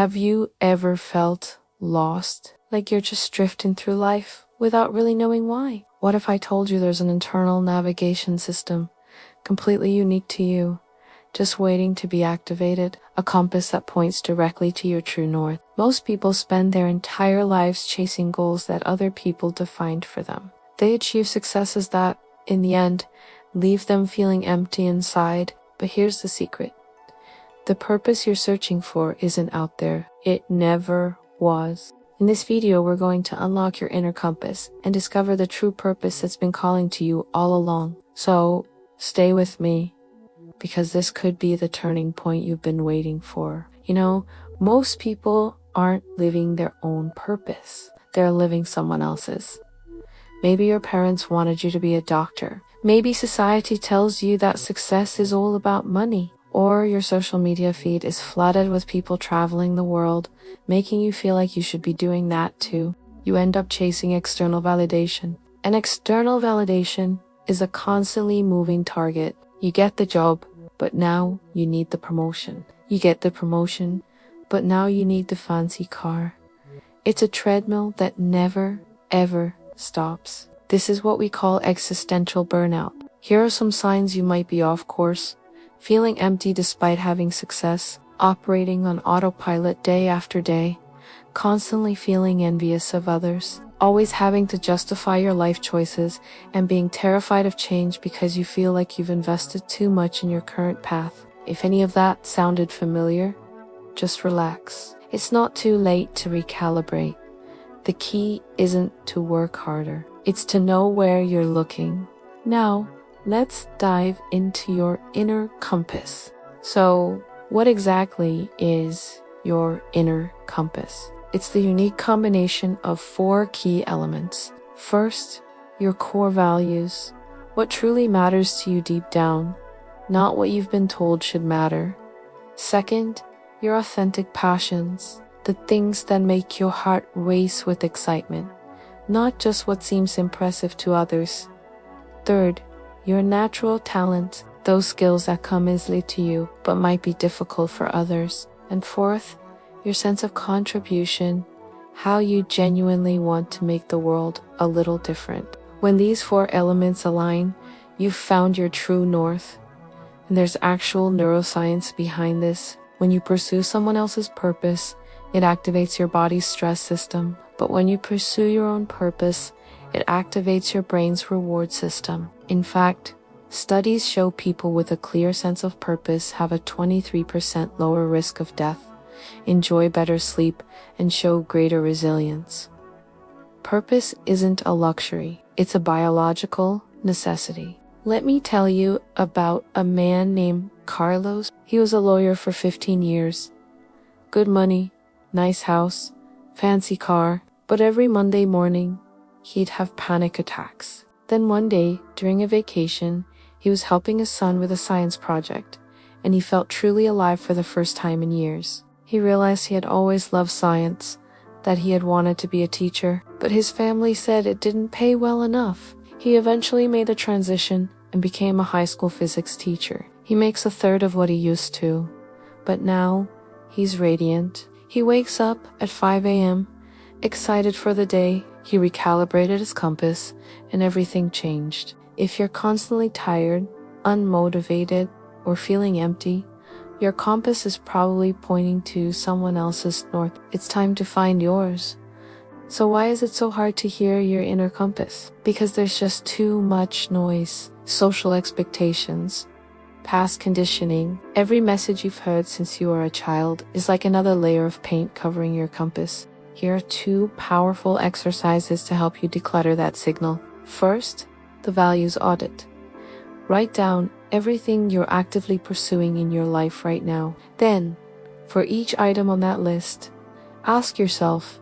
Have you ever felt lost? Like you're just drifting through life without really knowing why? What if I told you there's an internal navigation system, completely unique to you, just waiting to be activated? A compass that points directly to your true north. Most people spend their entire lives chasing goals that other people defined for them. They achieve successes that, in the end, leave them feeling empty inside. But here's the secret. The purpose you're searching for isn't out there. It never was. In this video, we're going to unlock your inner compass and discover the true purpose that's been calling to you all along. So, stay with me, because this could be the turning point you've been waiting for. You know, most people aren't living their own purpose. They're living someone else's. Maybe your parents wanted you to be a doctor. Maybe society tells you that success is all about money. Or your social media feed is flooded with people traveling the world, making you feel like you should be doing that too. You end up chasing external validation. And external validation is a constantly moving target. You get the job, but now you need the promotion. You get the promotion, but now you need the fancy car. It's a treadmill that never, ever stops. This is what we call existential burnout. Here are some signs you might be off course. Feeling empty despite having success, operating on autopilot day after day, constantly feeling envious of others, always having to justify your life choices, and being terrified of change because you feel like you've invested too much in your current path. If any of that sounded familiar, just relax. It's not too late to recalibrate. The key isn't to work harder. It's to know where you're looking. Now, let's dive into your inner compass. So, what exactly is your inner compass? It's the unique combination of 4 key elements. First, your core values. What truly matters to you deep down, not what you've been told should matter. Second, your authentic passions. The things that make your heart race with excitement, not just what seems impressive to others. Third, your natural talent, those skills that come easily to you but might be difficult for others. And fourth, your sense of contribution, how you genuinely want to make the world a little different. When these 4 elements align, you've found your true north. And there's actual neuroscience behind this. When you pursue someone else's purpose, it activates your body's stress system. But when you pursue your own purpose, it activates your brain's reward system. In fact, studies show people with a clear sense of purpose have a 23% lower risk of death, enjoy better sleep, and show greater resilience. Purpose isn't a luxury, it's a biological necessity. Let me tell you about a man named Carlos. He was a lawyer for 15 years. Good money, nice house, fancy car, but every Monday morning, he'd have panic attacks. Then one day, during a vacation, he was helping his son with a science project, and he felt truly alive for the first time in years. He realized he had always loved science, that he had wanted to be a teacher, but his family said it didn't pay well enough. He eventually made a transition and became a high school physics teacher. He makes a third of what he used to, but now he's radiant. He wakes up at 5 a.m., excited for the day. He recalibrated his compass, and everything changed. If you're constantly tired, unmotivated, or feeling empty, your compass is probably pointing to someone else's north. It's time to find yours. So why is it so hard to hear your inner compass? Because there's just too much noise. Social expectations, past conditioning. Every message you've heard since you were a child is like another layer of paint covering your compass. Here are 2 powerful exercises to help you declutter that signal. First, the values audit. Write down everything you're actively pursuing in your life right now. Then, for each item on that list, ask yourself,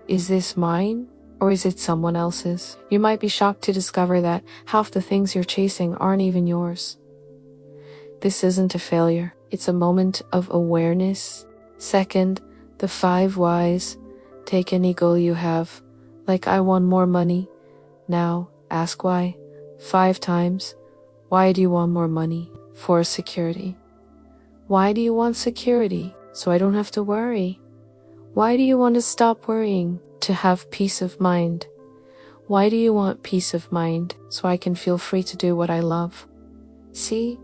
is this mine or is it someone else's? You might be shocked to discover that half the things you're chasing aren't even yours. This isn't a failure, it's a moment of awareness. Second, the 5 whys. Take any goal you have, like I want more money. Now, ask why. 5 times. Why do you want more money? For security. Why do you want security? So I don't have to worry. Why do you want to stop worrying? To have peace of mind. Why do you want peace of mind? So I can feel free to do what I love. See,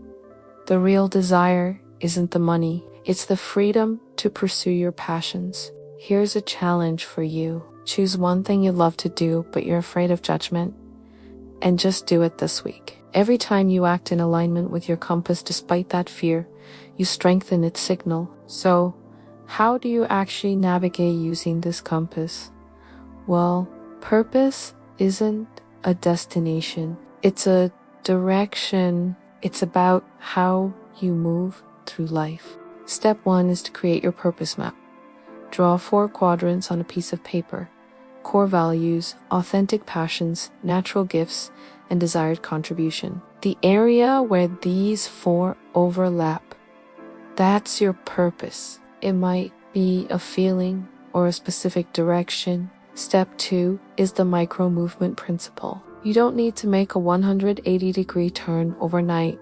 the real desire isn't the money. It's the freedom to pursue your passions. Here's a challenge for you. Choose one thing you love to do, but you're afraid of judgment, and just do it this week. Every time you act in alignment with your compass despite that fear, you strengthen its signal. So, how do you actually navigate using this compass? Well, purpose isn't a destination. It's a direction. It's about how you move through life. Step 1 is to create your purpose map. Draw 4 quadrants on a piece of paper. Core values, authentic passions, natural gifts, and desired contribution. The area where these 4 overlap, that's your purpose. It might be a feeling or a specific direction. Step 2 is the micro movement principle. You don't need to make a 180-degree turn overnight.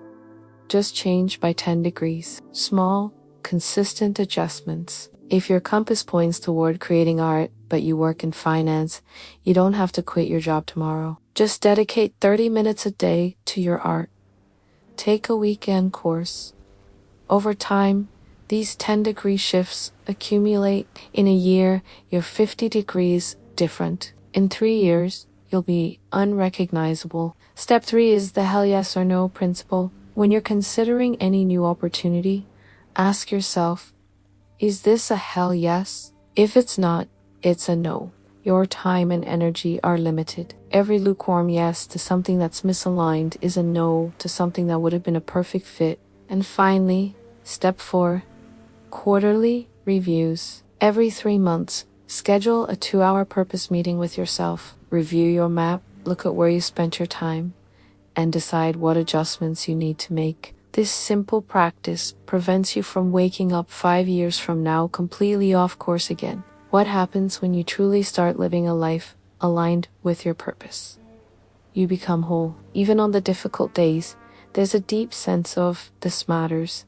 Just change by 10 degrees. Small, consistent adjustments. If your compass points toward creating art, but you work in finance, you don't have to quit your job tomorrow. Just dedicate 30 minutes a day to your art. Take a weekend course. Over time, these 10-degree shifts accumulate. In a year, you're 50 degrees different. In 3 years, you'll be unrecognizable. Step 3 is the hell yes or no principle. When you're considering any new opportunity, ask yourself, is this a hell yes? If it's not, it's a no. Your time and energy are limited. Every lukewarm yes to something that's misaligned is a no to something that would have been a perfect fit. And finally, step 4, quarterly reviews. Every 3 months, schedule a 2-hour purpose meeting with yourself. Review your map, look at where you spent your time, and decide what adjustments you need to make. This simple practice prevents you from waking up 5 years from now completely off course again. What happens when you truly start living a life aligned with your purpose? You become whole. Even on the difficult days, there's a deep sense of this matters.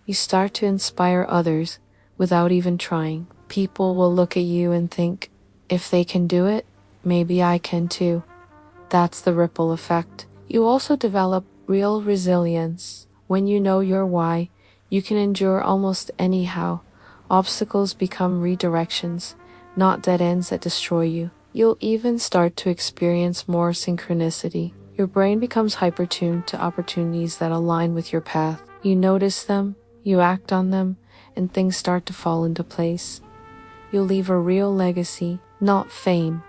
You start to inspire others without even trying. People will look at you and think, if they can do it, maybe I can too. That's the ripple effect. You also develop real resilience. When you know your why, you can endure almost anyhow. Obstacles become redirections, not dead ends that destroy you. You'll even start to experience more synchronicity. Your brain becomes hyper-tuned to opportunities that align with your path. You notice them, you act on them, and things start to fall into place. You'll leave a real legacy, not fame,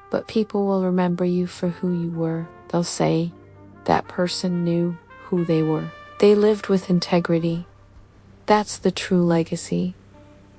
but people will remember you for who you were. They'll say, that person knew who they were. They lived with integrity. That's the true legacy.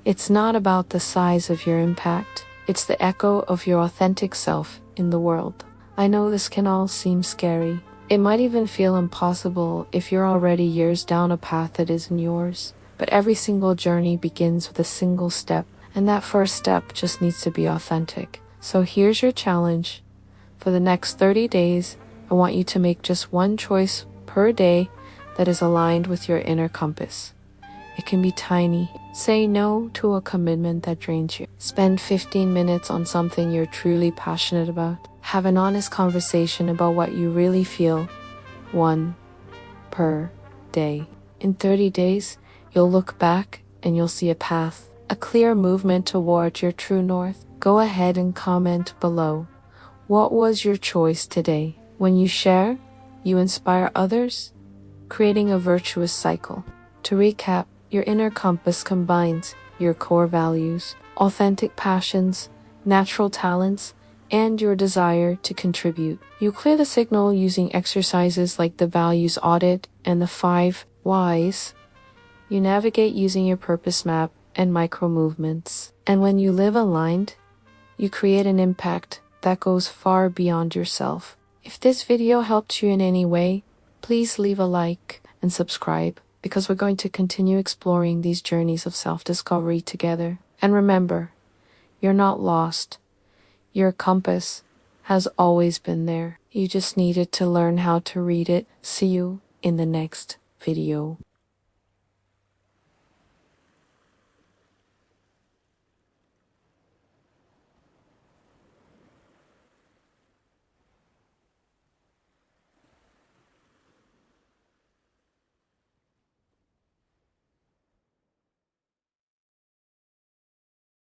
It's not about the size of your impact. It's the echo of your authentic self in the world. I know this can all seem scary. It might even feel impossible if you're already years down a path that isn't yours. But every single journey begins with a single step, and that first step just needs to be authentic. So here's your challenge. For the next 30 days, I want you to make just one choice per day that is aligned with your inner compass. It can be tiny. Say no to a commitment that drains you. Spend 15 minutes on something you're truly passionate about. Have an honest conversation about what you really feel. 1 per day. In 30 days, you'll look back and you'll see a path, a clear movement toward your true north. Go ahead and comment below. What was your choice today? When you share, you inspire others, creating a virtuous cycle. To recap, your inner compass combines your core values, authentic passions, natural talents, and your desire to contribute. You clear the signal using exercises like the values audit and the 5 whys. You navigate using your purpose map and micro movements. And when you live aligned, you create an impact that goes far beyond yourself. If this video helped you in any way, please leave a like and subscribe, because we're going to continue exploring these journeys of self-discovery together. And remember, you're not lost. Your compass has always been there. You just needed to learn how to read it. See you in the next video.